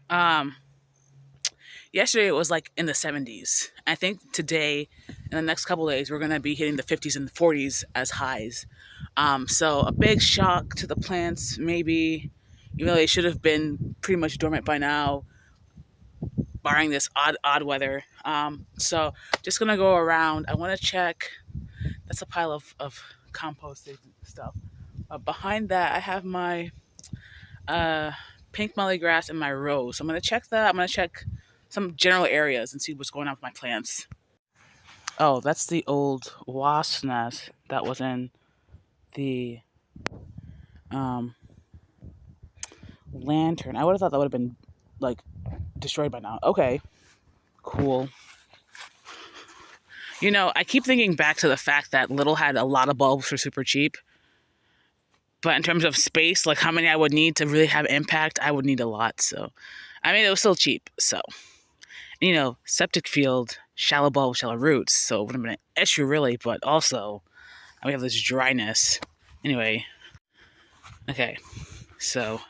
Um, Yesterday it was like in the 70s. I think today, in the next couple of days, we're gonna be hitting the 50s and the 40s as highs. So a big shock to the plants, maybe. You know, they should have been pretty much dormant by now, barring this odd weather. So just gonna go around. I want to check. That's a pile of composted stuff. Behind that, I have my uh, pink mully grass and my rose. So I'm gonna check that. I'm gonna check some general areas and see what's going on with my plants. Oh, that's the old wasp nest that was in the um, lantern. I would have thought that would have been like destroyed by now. Okay, cool. You know, I keep thinking back to the fact that Little had a lot of bulbs for super cheap. But in terms of space, like how many I would need to really have impact, I would need a lot. So, I mean, it was still cheap. So, you know, septic field, shallow bulb, shallow roots. So it wouldn't have been an issue really, but also we have this dryness. Anyway, okay. So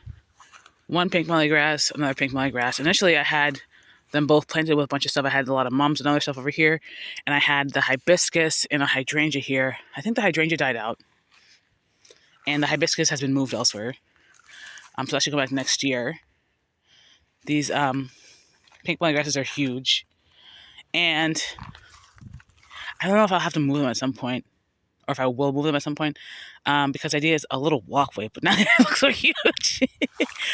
one pink mully grass, another pink mully grass. Initially, I had them both planted with a bunch of stuff. I had a lot of mums and other stuff over here, and I had the hibiscus and a hydrangea here. I think the hydrangea died out, and the hibiscus has been moved elsewhere. So I should go back next year. These pink mully grasses are huge, and I don't know if I'll have to move them at some point, or if I will move them at some point, because the idea is a little walkway, but now it looks so huge,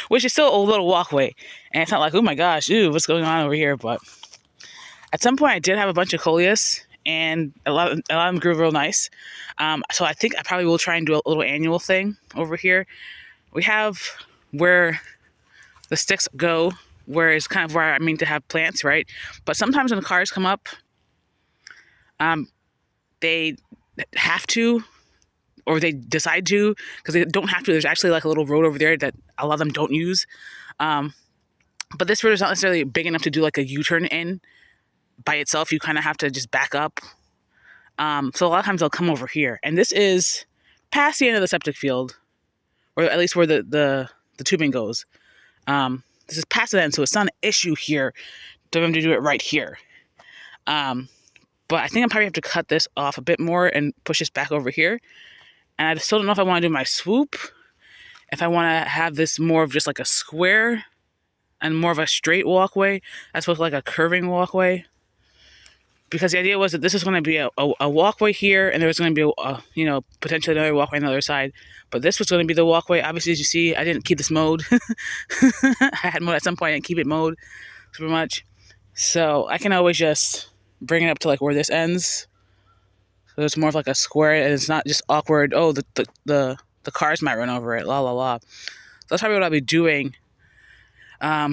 which is still a little walkway, and it's not like, oh my gosh, ooh, what's going on over here? But at some point, I did have a bunch of coleus, and a lot of them grew real nice. So I think I probably will try and do a little annual thing over here. We have where the sticks go, where is kind of where I mean to have plants, right? But sometimes when the cars come up, they have to, or they decide to, because they don't have to. There's actually like a little road over there that a lot of them don't use. But this road is not necessarily big enough to do like a U-turn in by itself. You kind of have to just back up. So a lot of times they'll come over here, and this is past the end of the septic field, or at least where the tubing goes. This is past the end, so it's not an issue here for them to do it right here. But I think I probably have to cut this off a bit more and push this back over here. And I still don't know if I want to do my swoop, if I want to have this more of just like a square and more of a straight walkway as opposed to like a curving walkway. Because the idea was that this is going to be a walkway here, and there was going to be potentially another walkway on the other side. But this was going to be the walkway. Obviously, as you see, I didn't keep this mowed. I had mowed at some point. I didn't keep it mowed super much. So I can always just bring it up to like where this ends. So it's more of like a square, and it's not just awkward. Oh, the cars might run over it. La la la. So that's probably what I'll be doing. As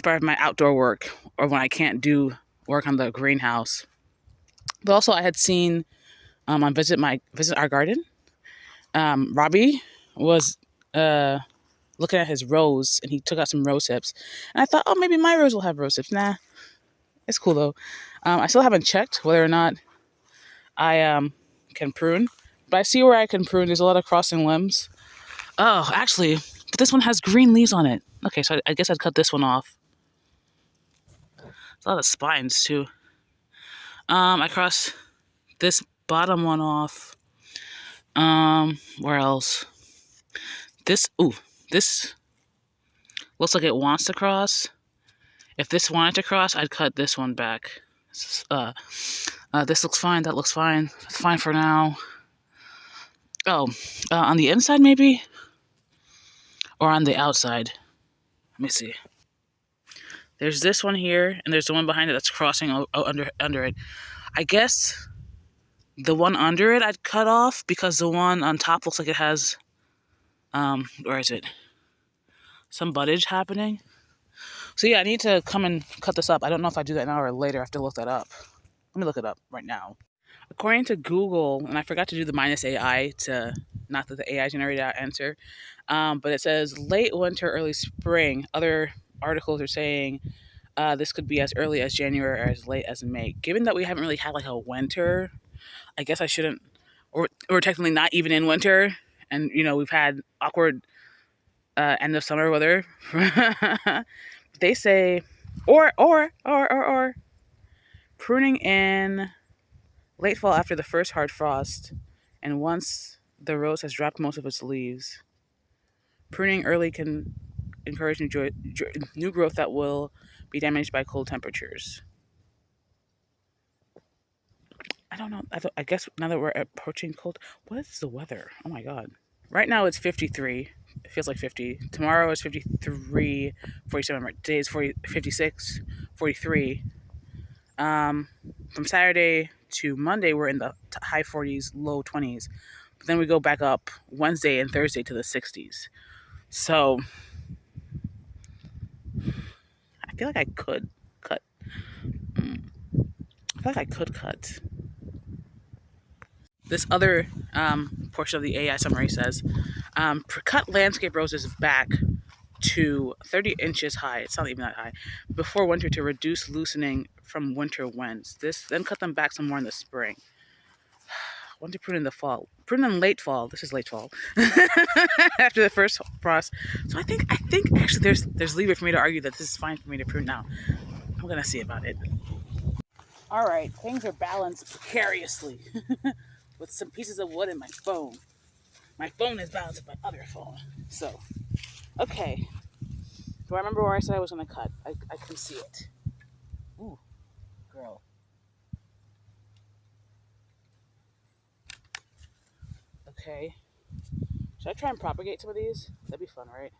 part of my outdoor work, or when I can't do work on the greenhouse. But also, I had seen on visit our garden. Robbie was looking at his rose, and he took out some rose hips, and I thought, oh, maybe my rose will have rose hips. Nah, it's cool though. I still haven't checked whether or not I can prune, but I see where I can prune. There's a lot of crossing limbs. Oh, actually, but this one has green leaves on it. Okay, so I guess I'd cut this one off. There's a lot of spines too. I cross this bottom one off. Where else? This looks like it wants to cross. If this wanted to cross, I'd cut this one back. This looks fine. That looks fine. That's fine for now. Oh, on the inside maybe? Or on the outside? Let me see. There's this one here, and there's the one behind it that's crossing under it. I guess the one under it I'd cut off, because the one on top looks like it has, where is it? Some buddage happening. So yeah, I need to come and cut this up. I don't know if I do that now or later. I have to look that up. Let me look it up right now. According to Google, and I forgot to do the minus AI to not that the AI generated that answer, but it says late winter, early spring. Other articles are saying this could be as early as January or as late as May. Given that we haven't really had like a winter, I guess I shouldn't, or technically not even in winter, and we've had awkward end of summer weather. They say, or pruning in late fall after the first hard frost, and once the rose has dropped most of its leaves. Pruning early can encourage new growth that will be damaged by cold temperatures. I don't know. I guess now that we're approaching cold, what is the weather? Oh my god. Right now it's 53. It feels like 50. Tomorrow is 53, 47. Today is 40, 56, 43. Um, from Saturday to Monday, we're in the high 40s, low 20s. But then we go back up Wednesday and Thursday to the 60s. So I feel like I could cut. I feel like I could cut. This other portion of the AI summary says, cut landscape roses back to 30 inches high. It's not even that high. Before winter to reduce loosening from winter winds. Then cut them back some more in the spring. When to prune in the fall? Prune in late fall. This is late fall. After the first frost. So I think actually there's leeway for me to argue that this is fine for me to prune now. I'm gonna see about it. All right, things are balanced precariously with some pieces of wood in my phone. My phone is balanced with my other phone. So, okay. Do I remember where I said I was gonna cut? I can see it. Ooh, girl. Okay. Should I try and propagate some of these? That'd be fun, right?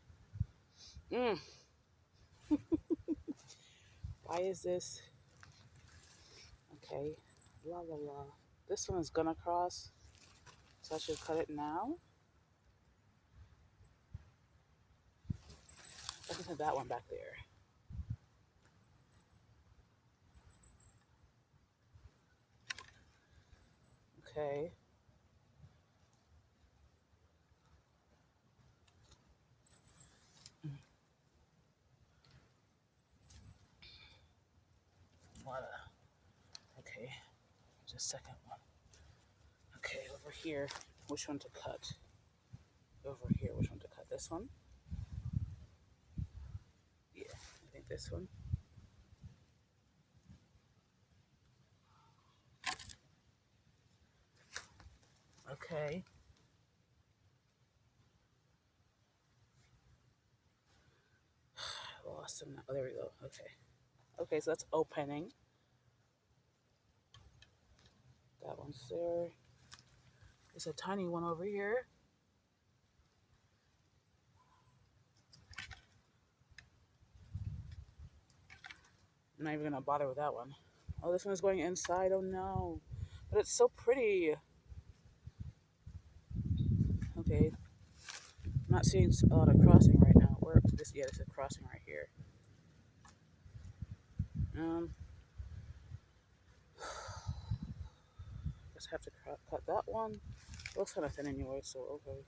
Why is this? Okay. La la la. This one is gonna cross, so I should cut it now. I can put that one back there. Okay. Voila. Okay. Just a second one. Okay, over here, which one to cut? Over here, which one to cut? This one? Yeah, I think this one. Okay. I lost them. Oh, there we go. Okay. Okay, so that's opening. That one's there. There's a tiny one over here. I'm not even gonna bother with that one. Oh, this one's going inside. Oh no. But it's so pretty. Okay. I'm not seeing a lot of crossing right now. Where this? Yeah, there's a crossing right here. Just have to cut that one. It looks kind of thin anyway, so okay.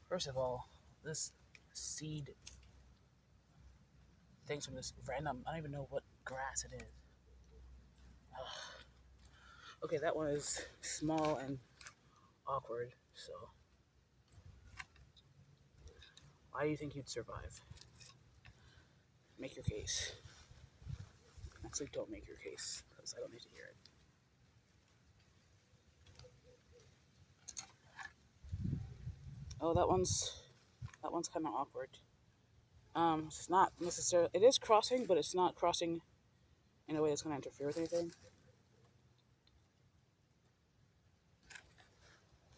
First of all, this seed things from this random, I don't even know what grass it is. Ugh. Okay, that one is small and awkward, so why do you think you'd survive? Make your case. Actually, don't make your case, because I don't need to hear it. Oh, that one's kind of awkward. It's not necessarily. It is crossing, but it's not crossing in a way that's going to interfere with anything.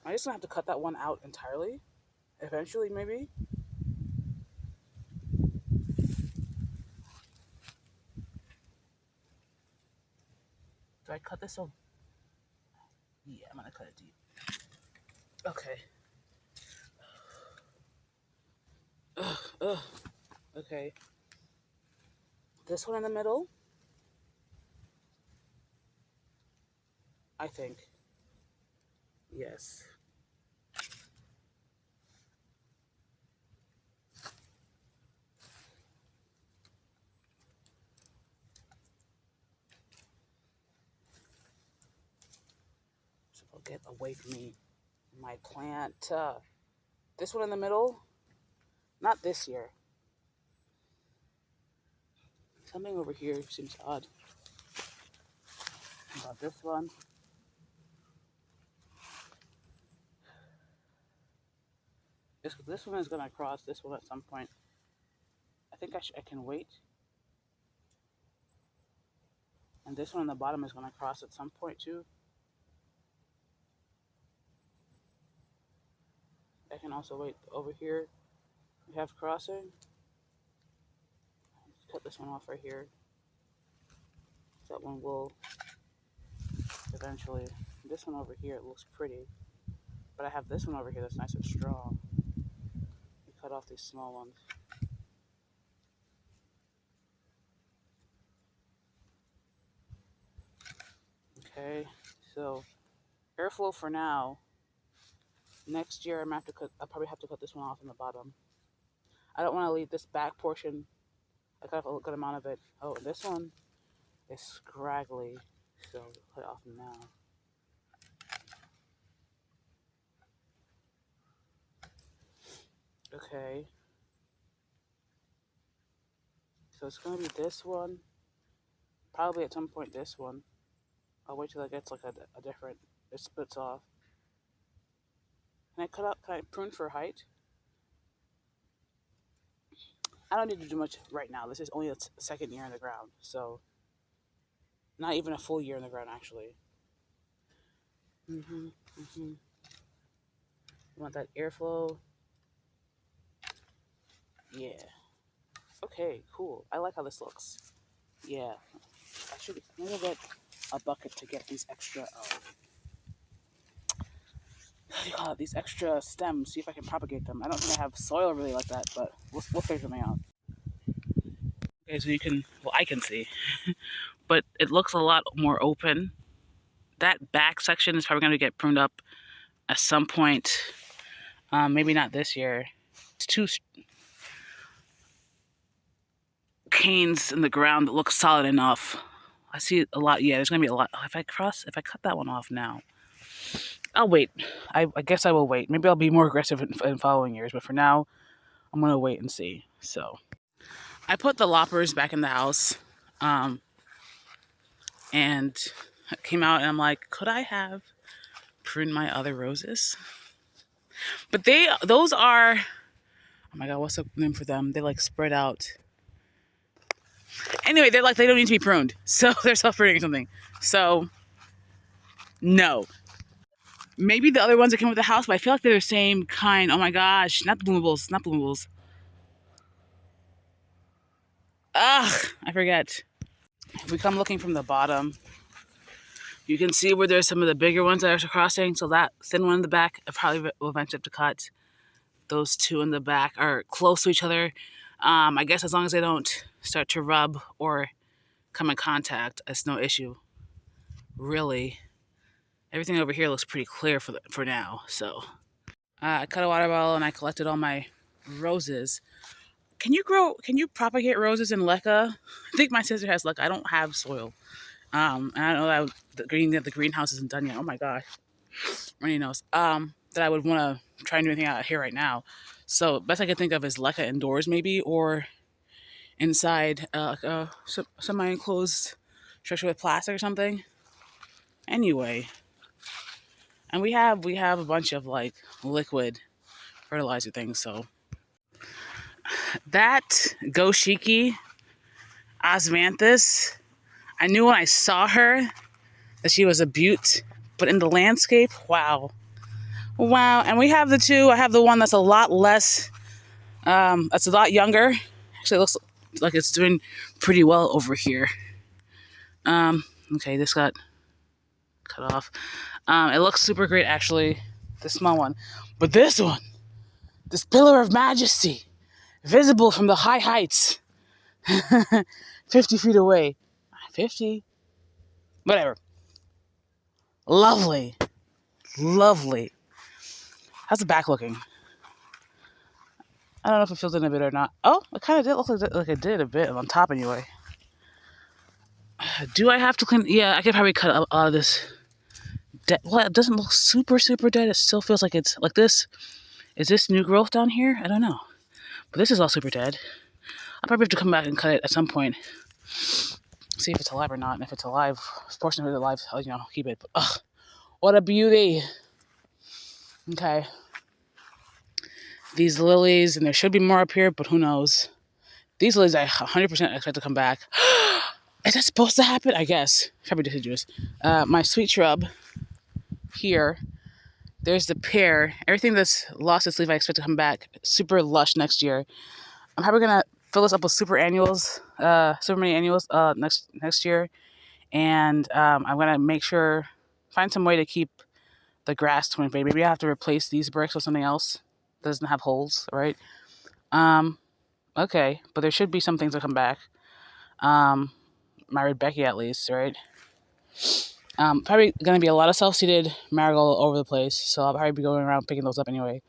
I just gonna have to cut that one out entirely. Eventually, maybe. Do I cut this so? Yeah, I'm gonna cut it deep. Okay. Ugh. Okay. This one in the middle. I think. Yes. get away from me. My plant. This one in the middle. Not this year. Something over here seems odd about this one. This one is gonna cross this one at some point. I think I can wait. And this one on the bottom is gonna cross at some point too. I can also wait over here. We have crossing. Let's cut this one off right here. That one will eventually. This one over here, it looks pretty. But I have this one over here that's nice and strong. We cut off these small ones. Okay, so airflow for now. Next year, I'll probably have to cut this one off in the bottom. I don't want to leave this back portion. I cut off a good amount of it. Oh, this one is scraggly, so cut it off now. Okay. So it's gonna be this one. Probably at some point this one. I'll wait till it gets like a different. It splits off. Can I prune for height? I don't need to do much right now. This is only the second year in the ground, so not even a full year in the ground actually. You want that airflow? Yeah. Okay, cool. I like how this looks. Yeah. I should maybe get a bucket to get these extra what do you call it? These extra stems, see if I can propagate them. I don't think I have soil really like that, but we'll figure something out. Okay, so I can see, but it looks a lot more open. That back section is probably going to get pruned up at some point. Maybe not this year. It's two canes in the ground that look solid enough. I see a lot. Yeah, there's going to be a lot. If I cut that one off now, I'll wait. I guess I will wait. Maybe I'll be more aggressive in following years, but for now, I'm going to wait and see. So I put the loppers back in the house, and came out and I'm like, could I have pruned my other roses? But those are, oh my God, what's the name for them? They like spread out. Anyway, they don't need to be pruned. So they're self-pruning or something. So, no. Maybe the other ones that came with the house, but I feel like they're the same kind. Oh my gosh, not the bloomables, not bloomables. Ugh, I forget. If we come looking from the bottom, you can see where there's some of the bigger ones that are crossing. So that thin one in the back, I probably will eventually have to cut. Those two in the back are close to each other. I guess as long as they don't start to rub or come in contact, it's no issue. Really, everything over here looks pretty clear for now. So I cut a water bottle and I collected all my roses. Can you propagate roses in leca? I think my sister has leca. I don't have soil. And I know that the greenhouse isn't done yet. Oh my gosh, runny nose. That I would want to try and do anything out here right now. So best I can think of is leca indoors maybe, or inside like a semi-enclosed structure with plastic or something. Anyway, and we have a bunch of like liquid fertilizer things. So that Goshiki osmanthus, I knew when I saw her that she was a beaut, but in the landscape, wow. And we have the two. I have the one that's a lot less, that's a lot younger. Actually, it looks like it's doing pretty well over here. Okay, this got cut off. It looks super great, actually, the small one. But this one, this pillar of majesty, visible from the high heights, 50 feet away. 50? Whatever. Lovely. Lovely. How's the back looking? I don't know if it feels in a bit or not. Oh, it kind of did look like it did a bit on top anyway. Do I have to clean? Yeah, I could probably cut a lot of this dead. Well, it doesn't look super, super dead. It still feels like it's like this. Is this new growth down here? I don't know. But this is all super dead. I'll probably have to come back and cut it at some point. See if it's alive or not. And if it's alive, fortunately it's alive, I'll keep it. But, ugh, what a beauty. Okay. These lilies, and there should be more up here, but who knows. These lilies I 100% expect to come back. Is that supposed to happen? I guess. Probably deciduous. My sweet shrub here. There's the pear. Everything that's lost its leaf I expect to come back super lush next year. I'm probably going to fill this up with super many annuals next year. And I'm going to find some way to keep the grass to invade. Maybe I have to replace these bricks with something else that doesn't have holes, right? Okay, but there should be some things that come back. My Red Becky at least, right? Probably going to be a lot of self-seeded marigold all over the place, so I'll probably be going around picking those up anyway.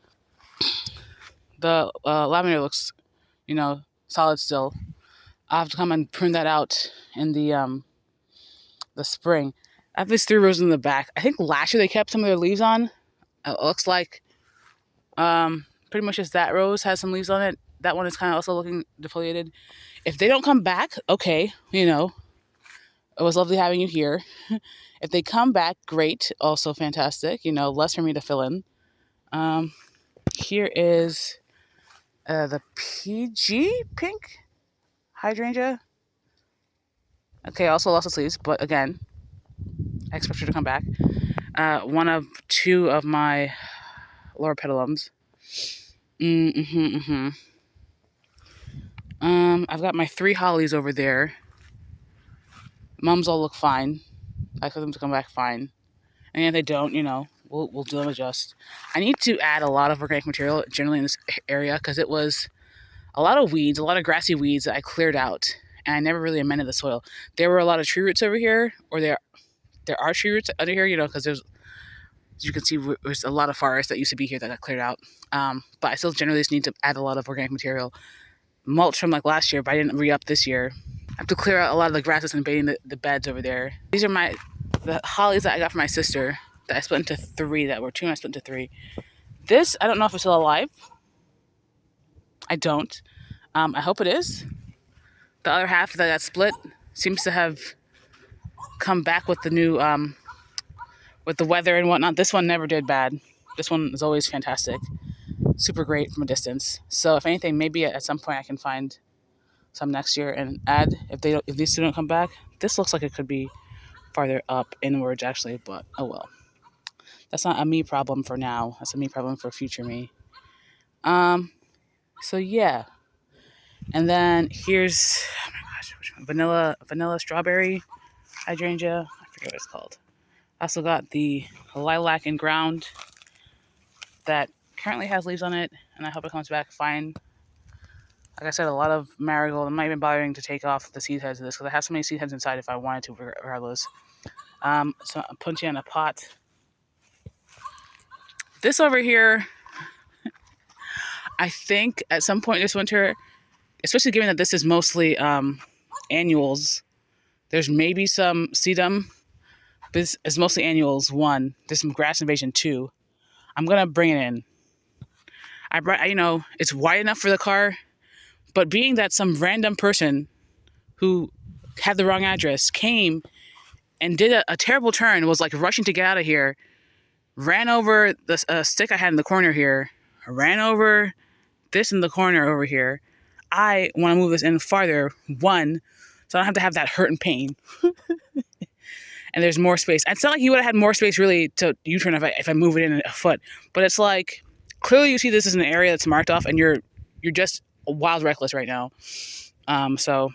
The lavender looks, solid still. I'll have to come and prune that out in the spring. I have these 3 rows in the back. I think last year they kept some of their leaves on. It looks like pretty much just that rose has some leaves on it. That one is kind of also looking defoliated. If they don't come back, okay, it was lovely having you here. If they come back, great, also fantastic. Less for me to fill in. Here is the PG pink hydrangea. Okay, also lost its leaves, but again, I expect her to come back. One of 2 of my lower petalums. I've got my 3 hollies over there. Mums all look fine. I expect them to come back fine. And if they don't, we'll do them adjust. I need to add a lot of organic material generally in this area because it was a lot of weeds, a lot of grassy weeds that I cleared out, and I never really amended the soil. There were a lot of tree roots over here, or there are tree roots under here, because there's, as you can see, there's a lot of forest that used to be here that got cleared out. But I still generally just need to add a lot of organic material. Mulch from like last year, but I didn't re-up this year. I have to clear out a lot of the grasses invading the beds over there. These are the hollies that I got from my sister that I split into 3, that were 2 and I split into 3. This, I don't know if it's still alive. I don't. I hope it is. The other half that got split seems to have come back with the new, with the weather and whatnot. This one never did bad. This one is always fantastic. Super great from a distance. So if anything, maybe at some point I can find some next year and add if these 2 don't come back. This looks like it could be farther up inwards actually, but oh well. That's not a me problem for now. That's a me problem for future me. So yeah. And then here's, oh my gosh, which one? Vanilla strawberry hydrangea. I forget what it's called. I also got the lilac in ground that currently has leaves on it, and I hope it comes back fine. Like I said, a lot of marigold. I'm not even bothering to take off the seed heads of this because I have so many seed heads inside if I wanted to, regardless. So I'm putting it in a pot. This over here, I think at some point this winter, especially given that this is mostly annuals, there's maybe some sedum, but this is mostly annuals. 1, there's some grass invasion. 2, I'm gonna bring it in. It's wide enough for the car, but being that some random person who had the wrong address came and did a terrible turn, was like rushing to get out of here, ran over the stick I had in the corner here, ran over this in the corner over here. I want to move this in farther, 1, so I don't have to have that hurt and pain. And there's more space. It's not like you would have had more space really to U-turn if I move it in a foot, but it's like clearly you see this is an area that's marked off, and you're just wild reckless right now. So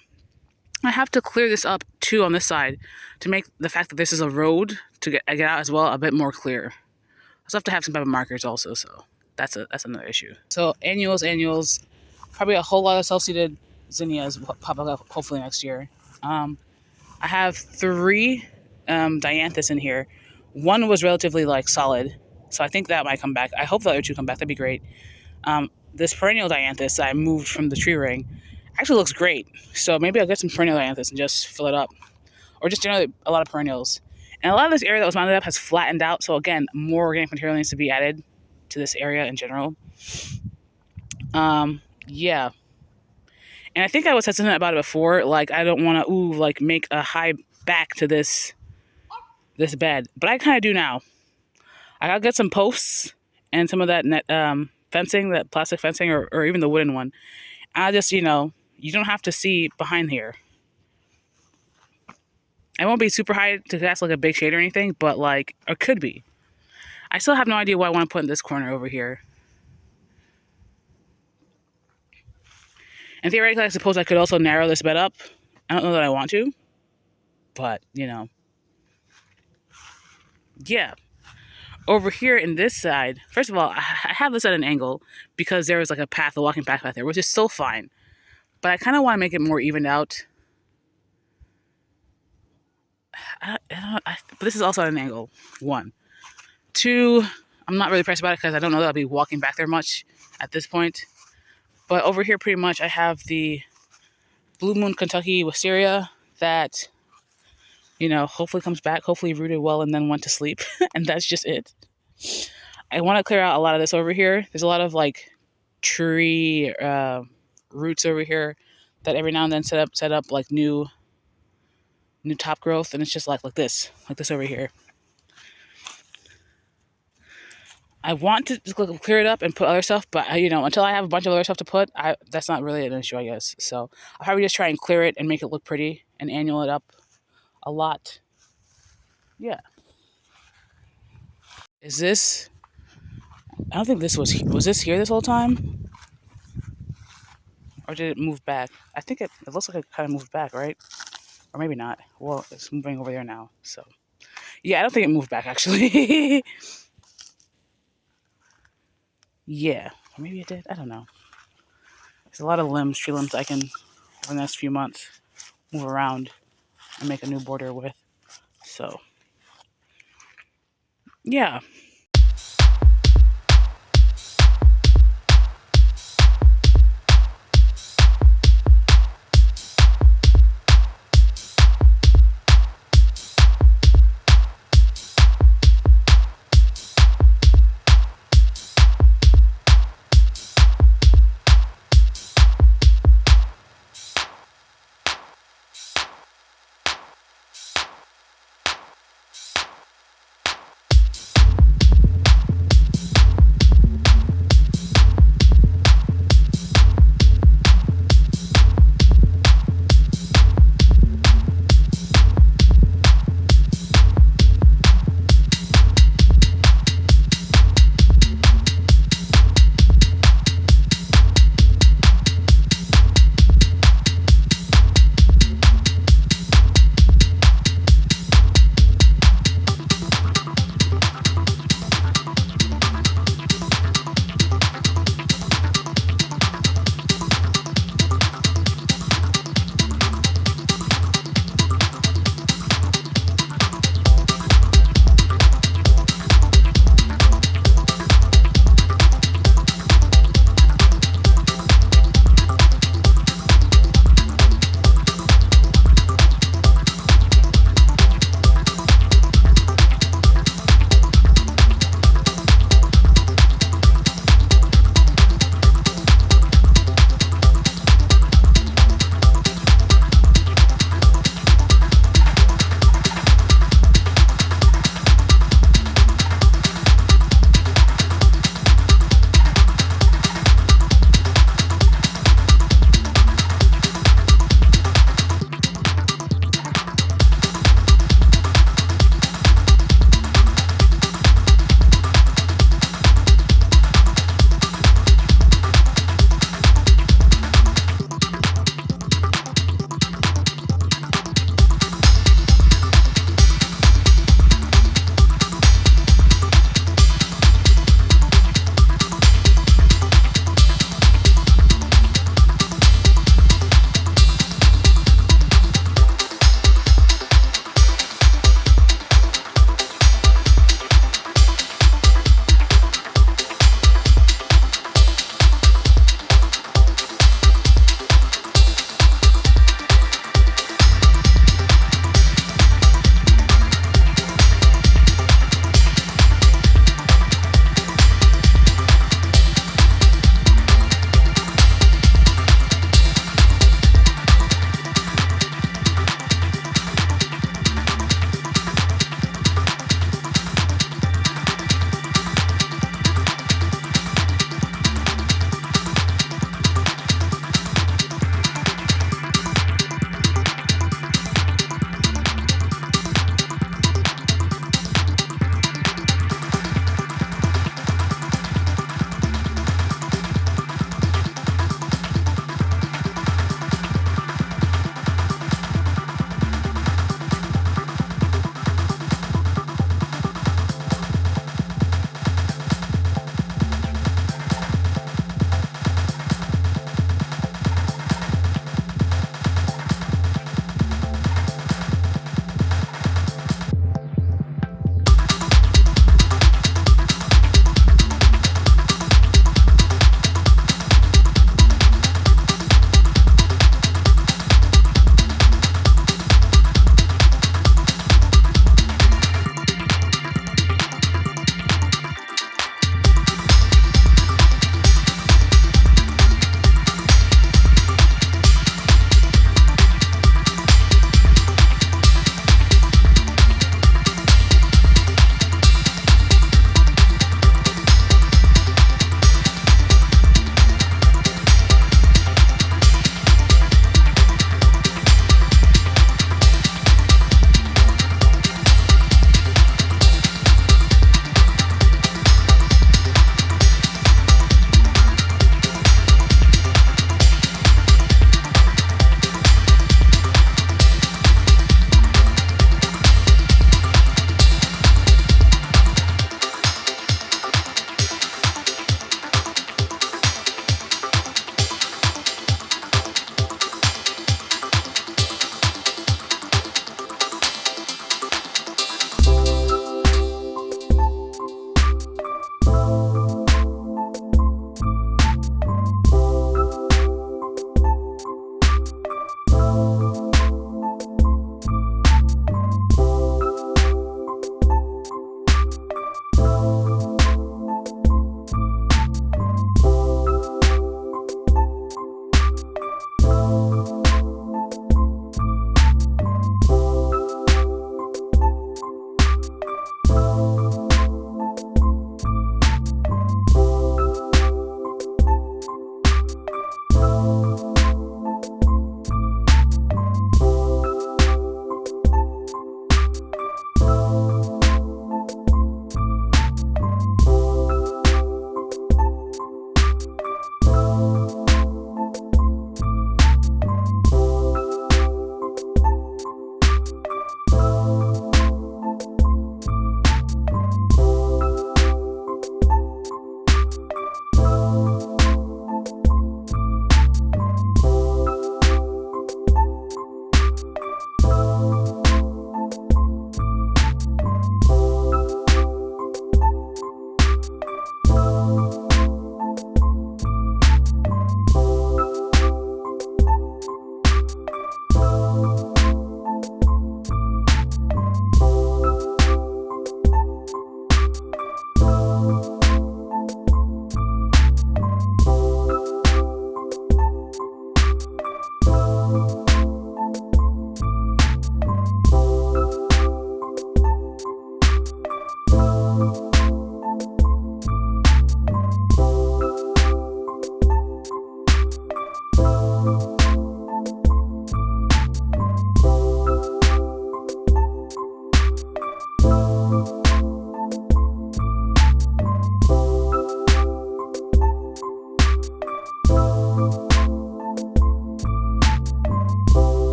I have to clear this up too on this side to make the fact that this is a road to get out as well a bit more clear. I also have to have some type of markers also, so that's another issue. So annuals, probably a whole lot of self-seeded zinnias will pop up hopefully next year. I have 3 dianthus in here. 1 was relatively solid, so I think that might come back. I hope the other 2 come back. That'd be great. This perennial dianthus I moved from the tree ring actually looks great. So maybe I'll get some perennial dianthus and just fill it up, or just generally a lot of perennials. And a lot of this area that was mounded up has flattened out. So again, more organic material needs to be added to this area in general. Yeah. And I think I was said something about it before. Like I don't want to like make a high back to this bed, but I kind of do now. I gotta get some posts and some of that net fencing, that plastic fencing, or even the wooden one. I just, you don't have to see behind here. I won't be super high to cast like a big shade or anything, but like, or could be. I still have no idea what I want to put in this corner over here. And theoretically, I suppose I could also narrow this bed up. I don't know that I want to, but, yeah. Over here in this side, first of all, I have this at an angle because there was like a walking path there, which is still fine. But I kind of want to make it more evened out. But this is also at an angle, 1. 2, I'm not really pressed about it because I don't know that I'll be walking back there much at this point. But over here, pretty much, I have the Blue Moon Kentucky wisteria that, hopefully comes back, hopefully rooted well and then went to sleep. And that's just it. I want to clear out a lot of this over here. There's a lot of like tree roots over here that every now and then set up like new top growth, and it's just like this over here. I want to just clear it up and put other stuff, but until I have a bunch of other stuff to put, that's not really an issue, I guess. So I'll probably just try and clear it and make it look pretty and annual it up a lot. Yeah. Is this? I don't think this was this here this whole time, or did it move back? I think it looks like it kind of moved back, right? Or maybe not. Well, it's moving over there now, so yeah, I don't think it moved back actually. Yeah, or maybe it did. I don't know. There's a lot of tree limbs I can, over the next few months, move around and make a new border with. So, yeah.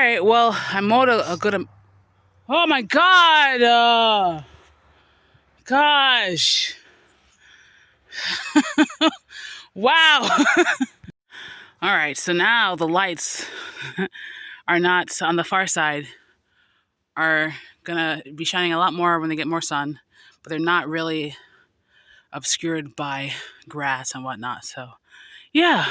right, well, I mowed a good... Oh my God! Gosh. Wow. All right, so now the lights are not on the far side, are gonna be shining a lot more when they get more sun, but they're not really obscured by grass and whatnot. So, yeah.